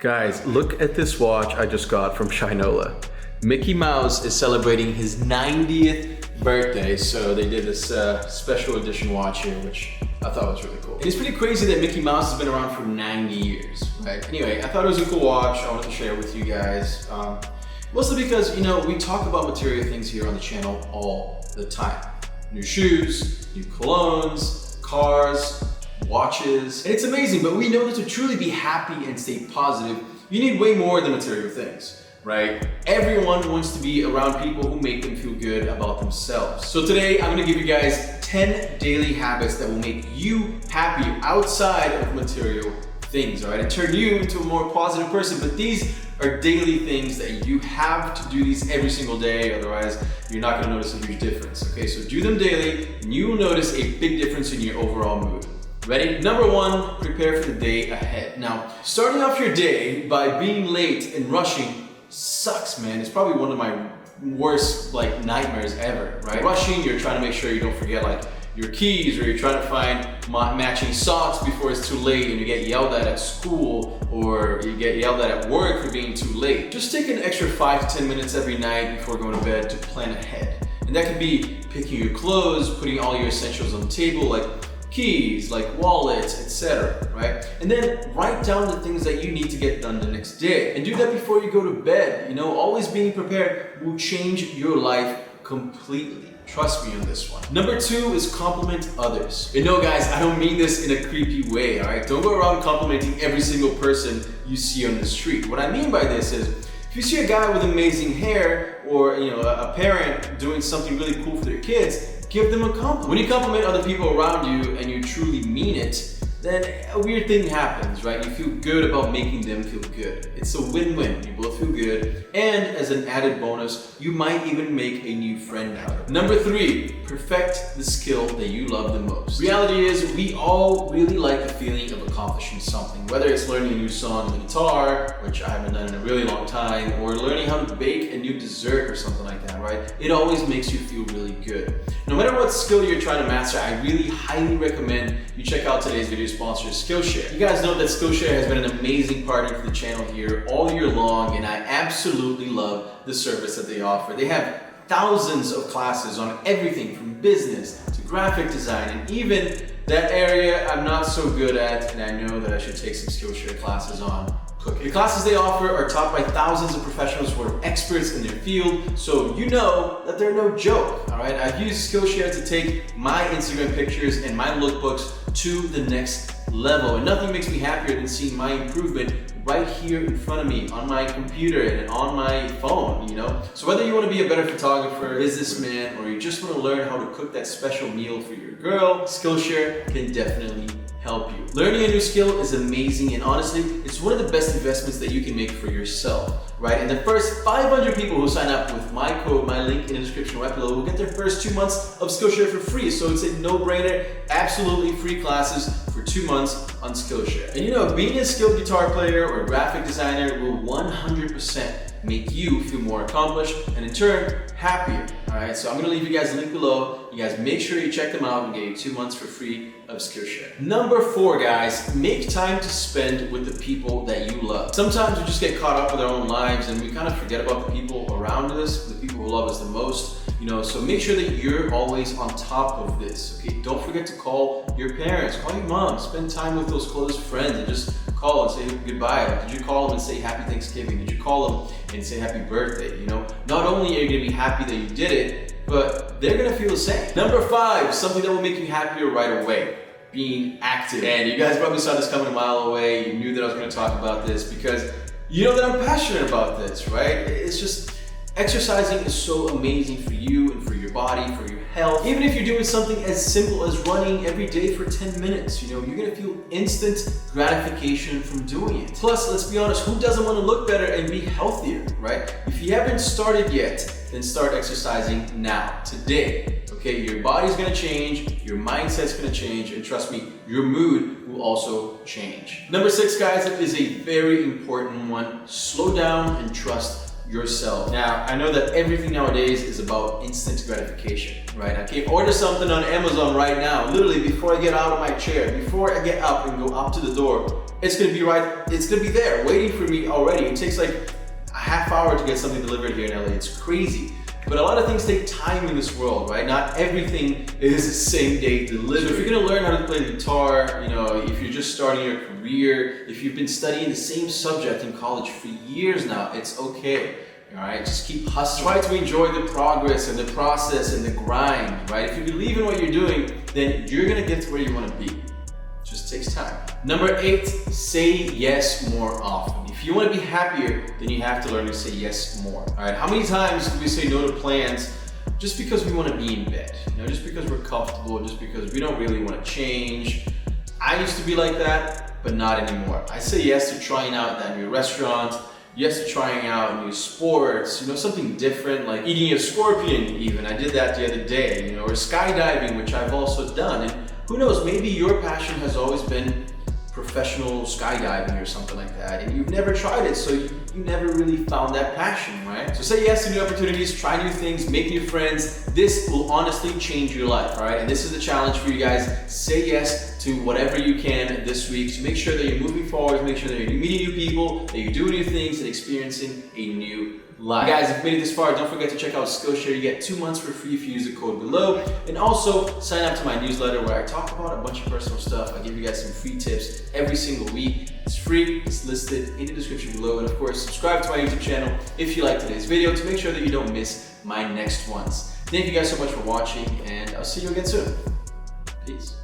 Guys, look at this watch I just got from Shinola. Mickey Mouse is celebrating his 90th birthday, so they did this special edition watch here, which I thought was really cool. And it's pretty crazy that Mickey Mouse has been around for 90 years, right? Anyway, I thought it was a cool watch. I wanted to share it with you guys. Mostly because, you know, we talk about material things here on the channel all the time. New shoes, new colognes, cars, watches. And it's amazing, but we know that to truly be happy and stay positive, you need way more than material things, right? Everyone wants to be around people who make them feel good about themselves. So today, I'm gonna give you guys 10 daily habits that will make you happy outside of material things, all right? And turn you into a more positive person, but these are daily things that you have to do these every single day, otherwise you're not gonna notice a huge difference, okay? So do them daily, and you will notice a big difference in your overall mood. Ready? Number one, prepare for the day ahead. Now, starting off your day by being late and rushing sucks, man. It's probably one of my worst nightmares ever, right? Rushing, you're trying to make sure you don't forget your keys, or you're trying to find matching socks before it's too late and you get yelled at school, or you get yelled at work for being too late. Just take an extra 5 to 10 minutes every night before going to bed to plan ahead. And that could be picking your clothes, putting all your essentials on the table, like keys, like wallets, etc., right? And then write down the things that you need to get done the next day. And do that before you go to bed. You know, always being prepared will change your life completely. Trust me on this one. Number two is compliment others. And no, guys, I don't mean this in a creepy way, all right? Don't go around complimenting every single person you see on the street. What I mean by this is, if you see a guy with amazing hair, or a parent doing something really cool for their kids, give them a compliment. When you compliment other people around you and you truly mean it, then a weird thing happens, right? You feel good about making them feel good. It's a win-win. You both feel good. And as an added bonus, you might even make a new friend out of it. Number three, perfect the skill that you love the most. Reality is, we all really like the feeling of accomplishing something, whether it's learning a new song on the guitar, which I haven't done in a really long time, or learning how to bake a new dessert or something like that, right? It always makes you feel really good. No matter what skill you're trying to master, I really highly recommend you check out today's video sponsor, Skillshare. You guys know that Skillshare has been an amazing partner for the channel here all year long, and I absolutely love the service that they offer. They have thousands of classes on everything from business to graphic design, and even that area I'm not so good at, and I know that I should take some Skillshare classes on. The classes they offer are taught by thousands of professionals who are experts in their field, so you know that they're no joke, all right? I've used Skillshare to take my Instagram pictures and my lookbooks to the next level, and nothing makes me happier than seeing my improvement right here in front of me on my computer and on my phone, you know? So whether you want to be a better photographer, businessman, or you just want to learn how to cook that special meal for your girl, Skillshare can definitely help you. Learning a new skill is amazing, and honestly, it's one of the best investments that you can make for yourself, right? And the first 500 people who sign up with my code, my link in the description right below, will get their first 2 months of Skillshare for free. So it's a no-brainer, absolutely free classes for 2 months on Skillshare. And you know, being a skilled guitar player or graphic designer will 100% make you feel more accomplished and in turn, happier. All right, so I'm gonna leave you guys a link below. You guys make sure you check them out and get you 2 months for free of Skillshare. Number four, guys, make time to spend with the people that you love. Sometimes we just get caught up with our own lives and we kind of forget about the people around us, the people who love us the most. You know, so make sure that you're always on top of this, okay? Don't forget to call your parents, call your mom, spend time with those close friends and just call and say goodbye. Like, did you call them and say happy Thanksgiving? Did you call them and say happy birthday? You know, not only are you gonna be happy that you did it, but they're gonna feel the same. Number five, something that will make you happier right away. Being active. And you guys probably saw this coming a mile away. You knew that I was gonna talk about this because you know that I'm passionate about this, right? It's just, exercising is so amazing for you and for your body, for your health. Even if you're doing something as simple as running every day for 10 minutes, you know, you're gonna feel instant gratification from doing it. Plus, let's be honest, who doesn't wanna look better and be healthier, right? If you haven't started yet, then start exercising now, today. Okay, your body's gonna change, your mindset's gonna change, and trust me, your mood will also change. Number six, guys, is a very important one. Slow down and trust yourself. Now, I know that everything nowadays is about instant gratification, right? I can order something on Amazon right now, literally before I get out of my chair, before I get up and go up to the door, it's gonna be there, waiting for me already. It takes like a half hour to get something delivered here in LA. It's crazy. But a lot of things take time in this world, right? Not everything is the same day delivered. So if you're gonna learn how to play the guitar, you know, if you're just starting your career, if you've been studying the same subject in college for years now, it's okay, all right? Just keep hustling. Try to enjoy the progress and the process and the grind, right? If you believe in what you're doing, then you're gonna get to where you wanna be. It just takes time. Number 8, say yes more often. If you want to be happier, then you have to learn to say yes more. All right, how many times do we say no to plans just because we want to be in bed? You know, just because we're comfortable, just because we don't really want to change. I used to be like that, but not anymore. I say yes to trying out that new restaurant, yes to trying out new sports, you know, something different, like eating a scorpion even. I did that the other day, you know, or skydiving, which I've also done. And who knows, maybe your passion has always been professional skydiving or something like that, and you've never tried it, so you never really found that passion, right? So say yes to new opportunities, try new things, make new friends. This will honestly change your life, all right? And this is the challenge for you guys. Say yes to whatever you can this week to make sure that you're moving forward, make sure that you're meeting new people, that you're doing new things and experiencing a new life. Guys, if you made it this far, don't forget to check out Skillshare. You get 2 months for free if you use the code below. And also sign up to my newsletter where I talk about a bunch of personal stuff. I give you guys some free tips every single week. It's free, it's listed in the description below. And of course, subscribe to my YouTube channel if you like today's video to make sure that you don't miss my next ones. Thank you guys so much for watching, and I'll see you again soon. Peace.